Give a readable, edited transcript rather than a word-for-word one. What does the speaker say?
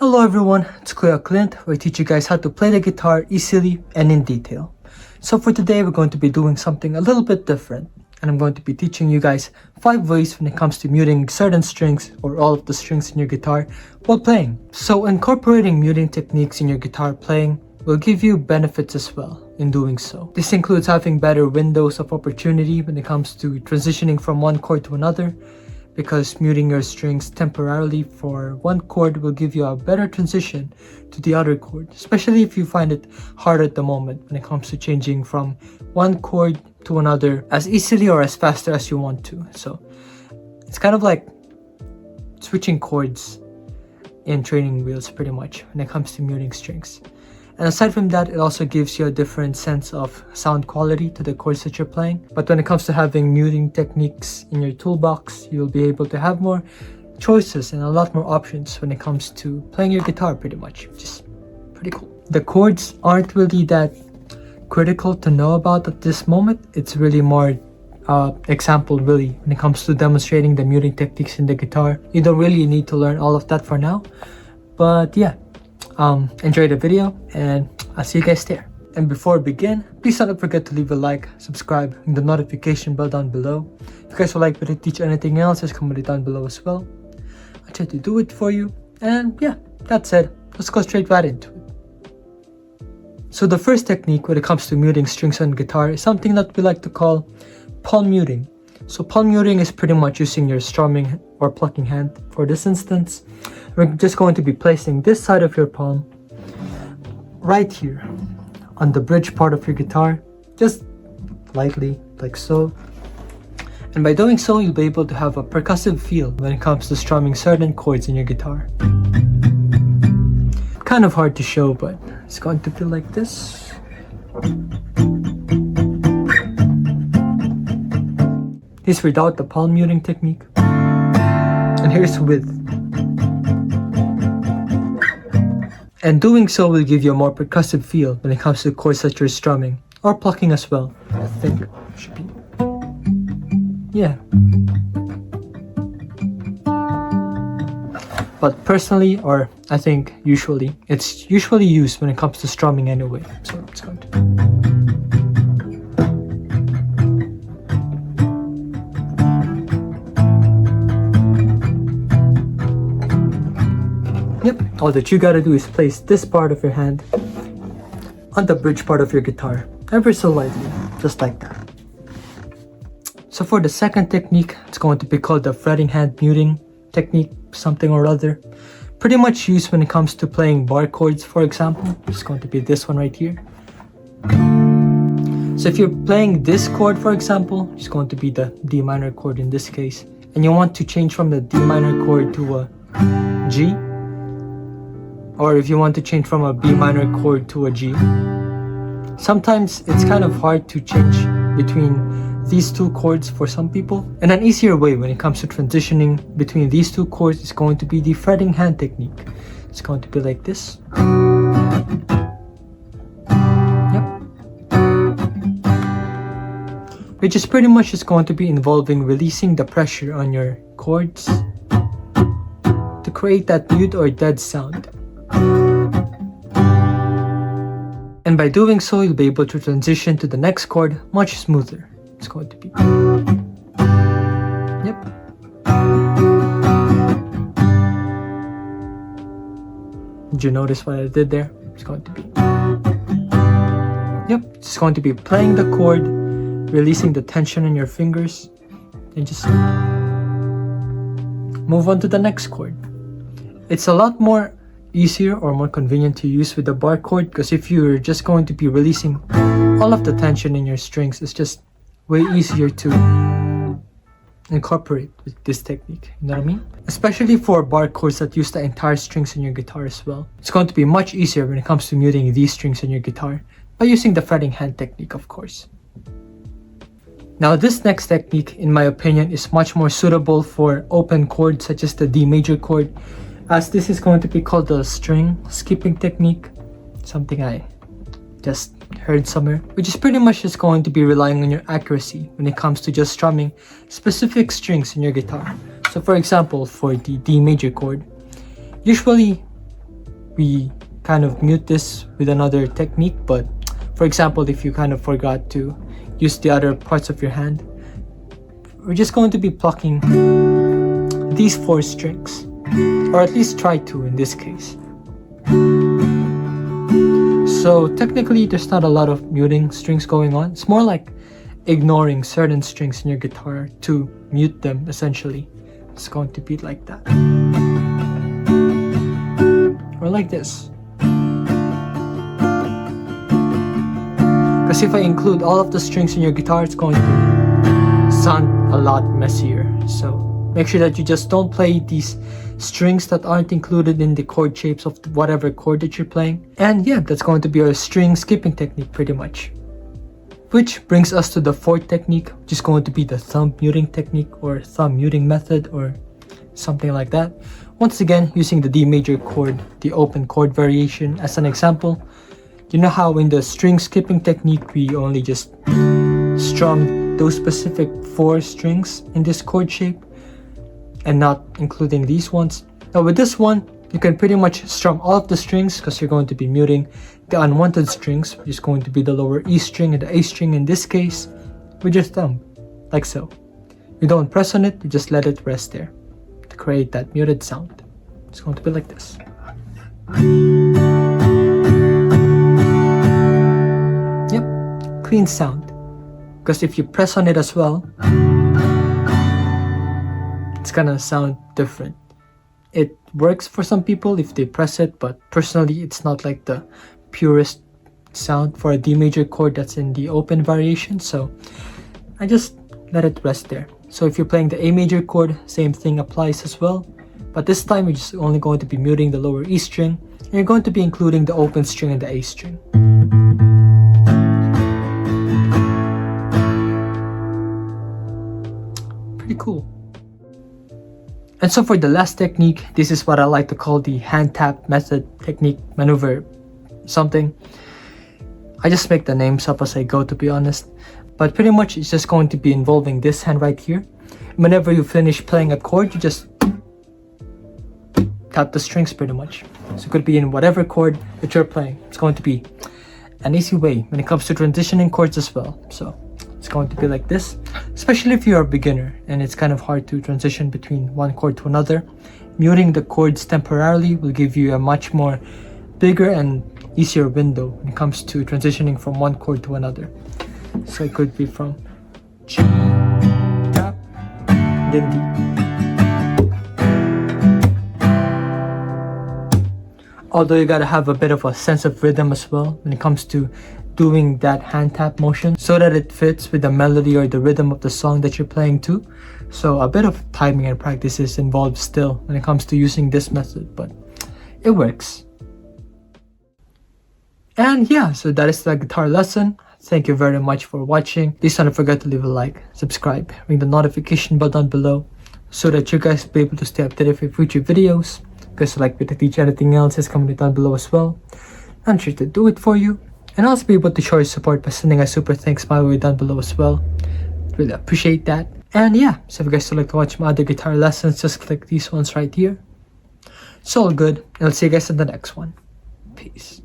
Hello everyone, it's Clint, where I teach you guys how to play the guitar easily and in detail. So for today we're going to be doing something a little bit different, and I'm going to be teaching you guys 5 ways when it comes to muting certain strings or all of the strings in your guitar while playing. So incorporating muting techniques in your guitar playing will give you benefits as well in doing so. This includes having better windows of opportunity when it comes to transitioning from one chord to another, because muting your strings temporarily for one chord will give you a better transition to the other chord, especially if you find it hard at the moment when it comes to changing from one chord to another as easily or as faster as you want to. So it's kind of like switching chords in training wheels pretty much when it comes to muting strings. And aside from that, it also gives you a different sense of sound quality to the chords that you're playing. But when it comes to having muting techniques in your toolbox, you'll be able to have more choices and a lot more options when it comes to playing your guitar pretty much, which is pretty cool. The chords aren't really that critical to know about at this moment. It's really more example really when it comes to demonstrating the muting techniques in the guitar. You don't really need to learn all of that for now, but yeah. Enjoy the video and I'll see you guys there. And before we begin, please don't forget to leave a like, subscribe, and the notification bell down below. If you guys would like me to teach anything else, just comment it down below as well. I'll try to do it for you. And yeah, that said, let's go straight right into it. So the first technique when it comes to muting strings on guitar is something that we like to call palm muting. So palm muting is pretty much using your strumming or plucking hand. For this instance, we're just going to be placing this side of your palm right here on the bridge part of your guitar, just lightly like so. And by doing so, you'll be able to have a percussive feel when it comes to strumming certain chords in your guitar. Kind of hard to show, but it's going to feel like this. Here's without the palm muting technique, and here's with. And doing so will give you a more percussive feel when it comes to chords that you're strumming, or plucking as well, I think should be. Yeah. But personally, or I think usually, it's usually used when it comes to strumming anyway, so it's going to. Yep, all that you gotta do is place this part of your hand on the bridge part of your guitar, ever so lightly, just like that. So for the second technique, it's going to be called the fretting hand muting technique, something or other. Pretty much used when it comes to playing bar chords, for example. It's going to be this one right here. So if you're playing this chord, for example, it's going to be the D minor chord in this case, and you want to change from the D minor chord to a G, or if you want to change from a B minor chord to a G. Sometimes it's kind of hard to change between these two chords for some people, and an easier way when it comes to transitioning between these two chords is going to be the fretting hand technique. It's going to be like this. Yep. Which is pretty much just going to be involving releasing the pressure on your chords to create that mute or dead sound. And by doing so, you'll be able to transition to the next chord much smoother. It's going to be. Yep. Did you notice what I did there? It's going to be. Yep. It's going to be playing the chord, releasing the tension in your fingers, and just move on to the next chord. It's a lot more easier or more convenient to use with the bar chord, because if you're just going to be releasing all of the tension in your strings, it's just way easier to incorporate with this technique, you know what I mean? Especially for bar chords that use the entire strings in your guitar as well. It's going to be much easier when it comes to muting these strings in your guitar by using the fretting hand technique, of course. Now this next technique, in my opinion, is much more suitable for open chords such as the D major chord, as this is going to be called the string skipping technique, something I just heard somewhere, which is pretty much just going to be relying on your accuracy when it comes to just strumming specific strings in your guitar. So for example, for the D major chord, usually we kind of mute this with another technique. But for example, if you kind of forgot to use the other parts of your hand, we're just going to be plucking these 4 strings, or at least try to in this case. So technically there's not a lot of muting strings going on. It's more like ignoring certain strings in your guitar to mute them essentially. It's going to be like that. Or like this. Because if I include all of the strings in your guitar, it's going to sound a lot messier. So make sure that you just don't play these strings that aren't included in the chord shapes of whatever chord that you're playing. And yeah, that's going to be our string skipping technique pretty much. Which brings us to the 4th technique, which is going to be the thumb muting technique or thumb muting method or something like that. Once again, using the D major chord, the open chord variation as an example. You know how in the string skipping technique, we only just strum those specific 4 strings in this chord shape and not including these ones? Now with this one, you can pretty much strum all of the strings because you're going to be muting the unwanted strings, which is going to be the lower E string and the A string in this case, with your thumb, like so. You don't press on it, you just let it rest there to create that muted sound. It's going to be like this. Yep, clean sound. Because if you press on it as well, it's gonna sound different. It works for some people if they press it, but personally it's not like the purest sound for a D major chord that's in the open variation, so I just let it rest there. So if you're playing the A major chord, same thing applies as well, but this time you're just only going to be muting the lower E string and you're going to be including the open string and the A string. Pretty cool. And so for the last technique, this is what I like to call the hand tap method, technique, maneuver, something. I just make the names up as I go, to be honest. But pretty much it's just going to be involving this hand right here. Whenever you finish playing a chord, you just tap the strings pretty much. So it could be in whatever chord that you're playing. It's going to be an easy way when it comes to transitioning chords as well. So it's going to be like this, especially if you're a beginner and it's kind of hard to transition between one chord to another. Muting the chords temporarily will give you a much more bigger and easier window when it comes to transitioning from one chord to another. So it could be from G, tap, then D. Although you gotta have a bit of a sense of rhythm as well when it comes to doing that hand tap motion so that it fits with the melody or the rhythm of the song that you're playing too. So a bit of timing and practice is involved still when it comes to using this method, but it works. And yeah, so that is the guitar lesson. Thank you very much for watching. Please don't forget to leave a like, subscribe, ring the notification bell down below so that you guys will be able to stay updated for future videos. Because like me to teach anything else is coming down below as well. I'm sure to do it for you. And also be able to show your support by sending a super thanks my way down below as well. Really appreciate that. And yeah, so if you guys would like to watch my other guitar lessons, just click these ones right here. It's all good. And I'll see you guys in the next one. Peace.